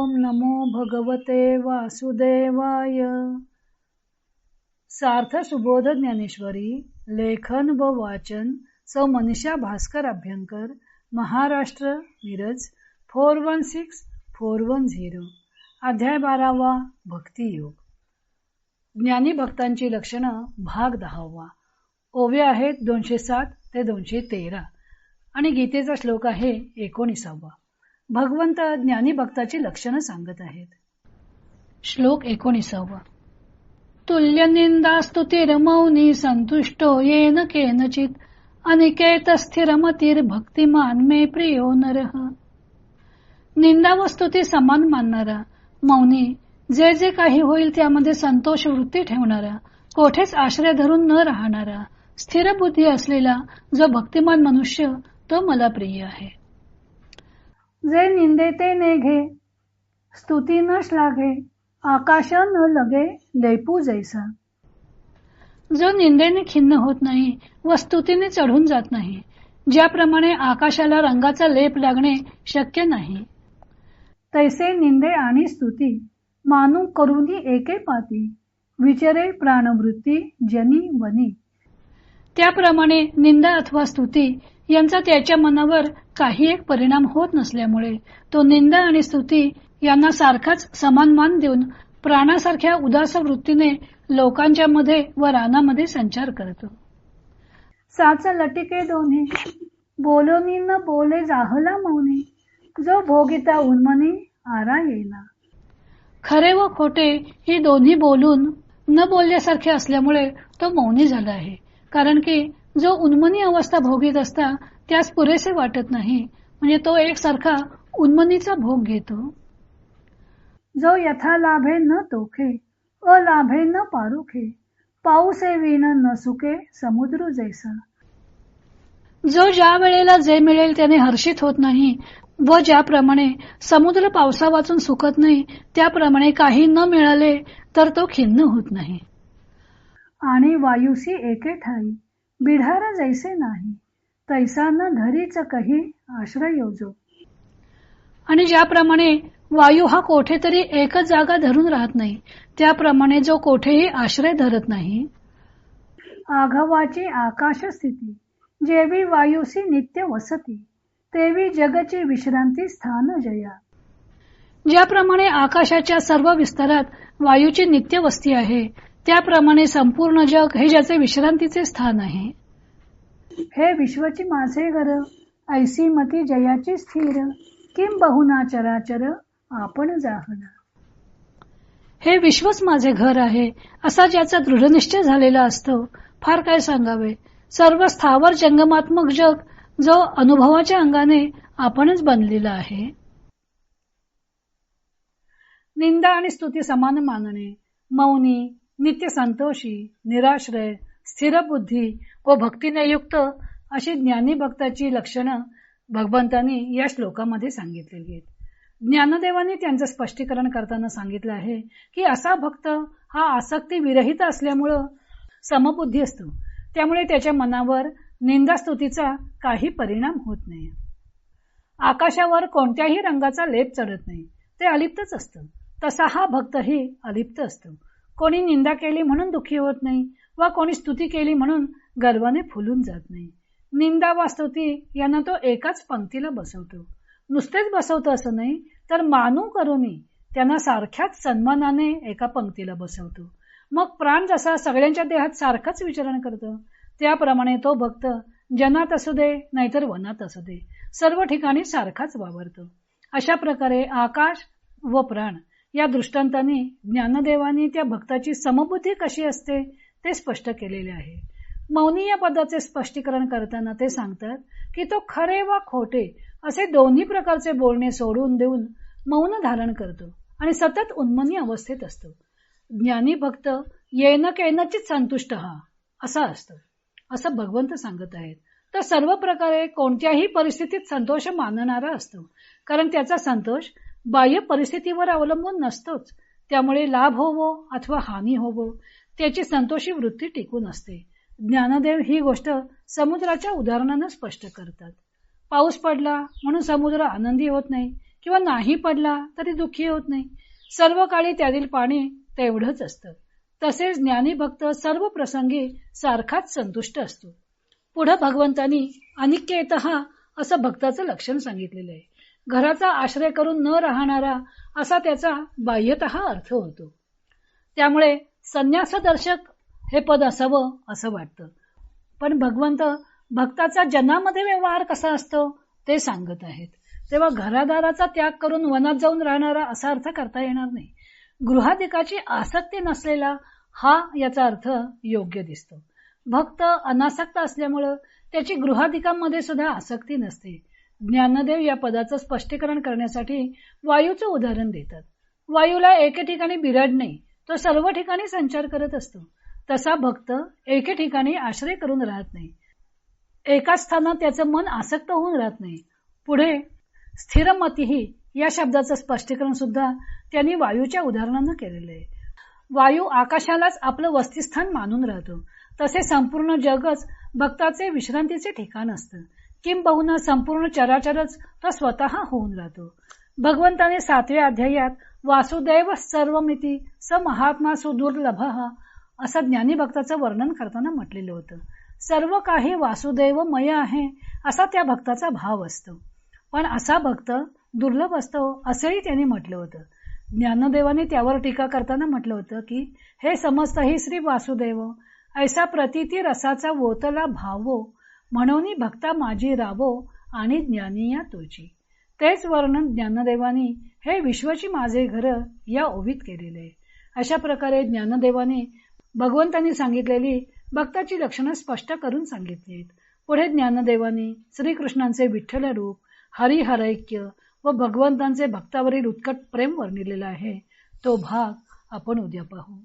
ओम नमो भगवते वासुदेवाय. सार्थ सुबोध ज्ञानेश्वरी. लेखन व वाचन सौ मनीषा भास्कर अभ्यंकर, महाराष्ट्र, मिरज 416410. अध्याय 12वा. भक्ती योग. ज्ञानी भक्तांची लक्षणं भाग 10वा. ओव्या आहेत 207 ते 213 आणि गीतेचा श्लोक आहे 19वा. भगवंत ज्ञानी भक्ताची लक्षणं सांगत आहेत. श्लोक 19वा. तुल्य निंदा स्तुतीर मौनी संतुष्टो येन केनचित अनिकेत स्थिरमतीर भक्तिमान मे प्रियो नरः. निंदा व स्तुती समान मानणारा, मौनी, जे जे काही होईल त्यामध्ये संतोष वृत्ती ठेवणारा, कोठेच आश्रय धरून न राहणारा, स्थिर बुद्धी असलेला जो भक्तिमान मनुष्य तो मला प्रिय आहे. जे निंदे ते नेघे, स्तुती न श्लाघे, आकाश न लगे लेपू जैसा. जो निंदेने खिन्न होत नाही व स्तुतीने चढून जात नाही, ज्याप्रमाणे आकाशाला रंगाचा लेप लागणे शक्य नाही, तैसे निंदे आणि स्तुती मानू करुनी एके पाती, विचरे प्राणवृत्ती जनी वनी. त्याप्रमाणे निंदा अथवा स्तुती यांचा त्याच्या मनावर काही एक परिणाम होत नसल्यामुळे तो निंदा आणि स्तुती यांना सारखाच समान मान देऊन प्राणासारख्या उदास वृत्तीने लोकांच्या मध्ये व रानामध्ये संचार करतो. साच लटिके दोन्ही, बोलोनी न बोले जाहला मौनी, जो भोगिता उन्मनी आरा येला. खरे व खोटे ही दोन्ही बोलून न बोलल्यासारखे असल्यामुळे तो मौनी झाला आहे. कारण की जो उन्मनी अवस्था भोगीत असता त्यास पुरेसे वाटत नाही, म्हणजे तो एकसारखा उन्मनीचा भोग घेतो. जो यथा लाभे न तोखे, अलाभे न पारुखे, पाऊसे विण न सुके समुद्र जैसा. जो ज्या वेळेला जे मिळेल त्याने हर्षित होत नाही व ज्याप्रमाणे समुद्र पावसा वाचून सुकत नाही त्याप्रमाणे काही न मिळाले तर तो खिन्न होत नाही. आणि वायुसी एके ठाई, बिढारा जैसे नाही, तैसा न धरीच कही आश्रय योजो. आणि ज्याप्रमाणे वायू हा कोठेतरी एकच जागा धरून राहत नाही, त्याप्रमाणे जो कोठेही आश्रय धरत नाही. आघवाची आकाश स्थिती, जेवी वायुसी नित्य वसती, तेवी जगची विश्रांती स्थान जया. ज्याप्रमाणे आकाशाच्या सर्व विस्तारात वायूची नित्य वस्ती आहे, त्याप्रमाणे संपूर्ण जग हे ज्याचे विश्रांतीचे स्थान आहे. हे विश्वची माझे घर, ऐसी मती जयाची स्थिर, किम बहुना चराचर आपण जाहला. हे विश्वच माझे घर आहे असा ज्याचा दृढनिश्चय झालेला असतो, फार काय सांगावे. सर्व स्थावर जंगमात्मक जग जो अनुभवाच्या अंगाने आपणच बनलेला आहे. निंदा आणि स्तुती समान मानणे, मौनी, नित्य संतोषी, निराश्रय, स्थिर बुद्धी व भक्तीने युक्त अशी ज्ञानी भक्ताची लक्षणं भगवंतांनी या श्लोकामध्ये सांगितलेली आहेत. ज्ञानदेवांनी त्यांचं स्पष्टीकरण करताना सांगितलं आहे की असा भक्त हा आसक्ती विरहित असल्यामुळं समबुद्धी असतो, त्यामुळे त्याच्या मनावर निंदास्तुतीचा काही परिणाम होत नाही. आकाशावर कोणत्याही रंगाचा लेप चढत नाही, ते अलिप्तच असतं. तसा हा भक्तही अलिप्त असतो. कोणी निंदा केली म्हणून दुःखी होत नाही व कोणी स्तुती केली म्हणून गर्वाने फुलून जात नाही. निंदा व स्तुती यांना तो एकाच पंक्तीला बसवतो. नुसतेच बसवतो असं नाही, तर मानू करूनी त्यांना सारख्याच सन्मानाने एका पंक्तीला बसवतो. मग प्राण जसा सगळ्यांच्या देहात सारखाच विचरण करतो, त्याप्रमाणे तो भक्त जनात असू दे नाहीतर वनात असू दे, सर्व ठिकाणी सारखाच वावरतो. अशा प्रकारे आकाश व प्राण या दृष्टांतांनी ज्ञानदेवांनी त्या भक्ताची समबुद्धी कशी असते ते स्पष्ट केलेले आहे. मौनी या पदाचे स्पष्टीकरण करताना ते सांगतात की तो खरे व खोटे असे दोन्ही प्रकारचे बोलणे सोडून देऊन मौन धारण करतो आणि सतत उन्मनी अवस्थेत असतो. ज्ञानी भक्त येन केनचित संतुष्ट असा असतो असं भगवंत सांगत आहेत. तर सर्व प्रकारे कोणत्याही परिस्थितीत संतोष मानणारा असतो, कारण त्याचा संतोष बाह्य परिस्थितीवर अवलंबून नसतोच. त्यामुळे लाभ होवो अथवा हानी होवो त्याची संतोषी वृत्ती टिकून असते. ज्ञानदेव ही गोष्ट समुद्राच्या उदाहरणाने स्पष्ट करतात. पाऊस पडला म्हणून समुद्र आनंदी होत नाही किंवा नाही पडला तरी दुःखी होत नाही. सर्व काळी त्यातील पाणी तेवढंच असतं. तसेच ज्ञानी भक्त सर्व प्रसंगी सारखाच संतुष्ट असतो. पुढे भगवंतांनी अनिकेतः असं भक्ताचं लक्षण सांगितलेलं आहे. घराचा आश्रय करून न राहणारा असा त्याचा बाह्यतः अर्थ होतो. त्यामुळे संन्यासदर्शक हे पद असावं असं वाटतं. पण भगवंत भक्ताचा जनामध्ये व्यवहार कसा असतो ते सांगत आहेत. तेव्हा घरादाराचा त्याग करून वनात जाऊन राहणारा असा अर्थ करता येणार नाही. गृहाधिकाची आसक्ती नसलेला हा याचा अर्थ योग्य दिसतो. भक्त अनासक्त असल्यामुळं त्याची गृहाधिकांमध्ये सुद्धा आसक्ती नसते. ज्ञानदेव या पदाचं स्पष्टीकरण करण्यासाठी वायूचं उदाहरण देतात. वायूला एके ठिकाणी बिराड नाही, तो सर्व ठिकाणी संचार करत असतो. तसा भक्त एके ठिकाणी आश्रय करून राहत नाही. एकाच स्थानात त्याचं मन आसक्त होऊन राहत नाही. पुढे स्थिरमतीही या शब्दाचं स्पष्टीकरण सुद्धा त्यांनी वायूच्या उदाहरणानं केलेलं आहे. वायू आकाशालाच आपलं वस्तिस्थान मानून राहतो. तसे संपूर्ण जगच भक्ताचे विश्रांतीचे ठिकाण असतं. किंबहुना संपूर्ण चराचरच तो स्वतः होऊन राहतो. भगवंताने 7व्या अध्यायात वासुदेव सर्वमिती स महात्मा सुदुर्लभ असं ज्ञानी भक्ताचं वर्णन करताना म्हटलेलं होतं. सर्व काही वासुदेवमय आहे असा त्या भक्ताचा भाव असतो. पण असा भक्त दुर्लभ असतो असेही त्यांनी म्हटलं होतं. ज्ञानदेवाने त्यावर टीका करताना म्हटलं होतं की हे समस्त ही श्री वासुदेव ऐसा प्रतीती रसाचा वोतला भावो म्हणून भक्ता माझी रावो आणि ज्ञानी या तोची. तेच वर्णन ज्ञानदेवानी हे विश्वाची माझे घर या ओवीत केलेले आहे. अशा प्रकारे ज्ञानदेवाने भगवंतांनी सांगितलेली भक्ताची लक्षणं स्पष्ट करून सांगितली आहेत. पुढे ज्ञानदेवाने श्रीकृष्णांचे विठ्ठल रूप, हरिहरैक्य व भगवंतांचे भक्तावरील उत्कट प्रेम वर्णिलेला आहे. तो भाग आपण उद्या पाहू.